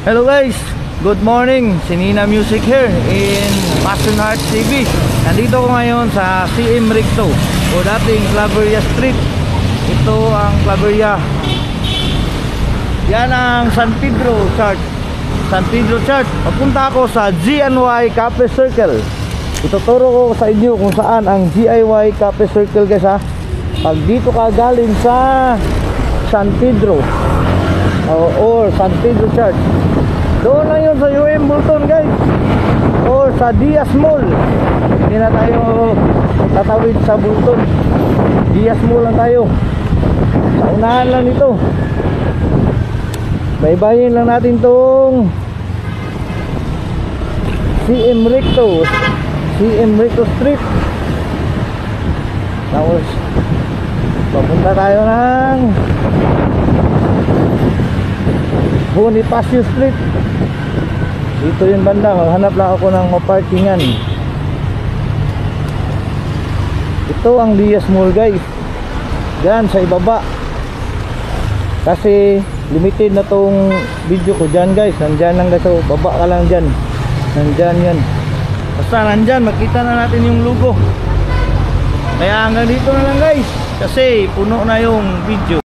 Hello guys, good morning. Sinina Music here in Passion Heart TV. Nandito ko ngayon sa CM Recto o dating Claveria Street. Ito ang Claveria. Yan ang San Pedro Church. San Pedro Church. Papunta ako sa GNY Cafe Circle. Ituturo ko sa inyo kung saan ang GNY Cafe Circle guys ha. Pag dito ka galing sa San Pedro or San Pedro Church, doon lang yun sa UM Bulton guys, or sa Diaz Mall. Hindi na tayo tatawid sa Bulton, Diaz Mall lang tayo. Sa unahan lang nito. Baybayin lang natin tong CM Recto Street. Tapos papunta tayo ng Bonifacio Street. Dito yung banda, maghanap lang ako ng maparkingan. Ito ang Diaz Mall guys, dyan sa ibaba. Kasi limited na tong video ko dyan guys. Nandyan lang guys, so baba ka lang dyan. Nandyan yan. Basta nandyan, makita na natin yung logo. Kaya hanggang dito na lang guys, kasi puno na yung video.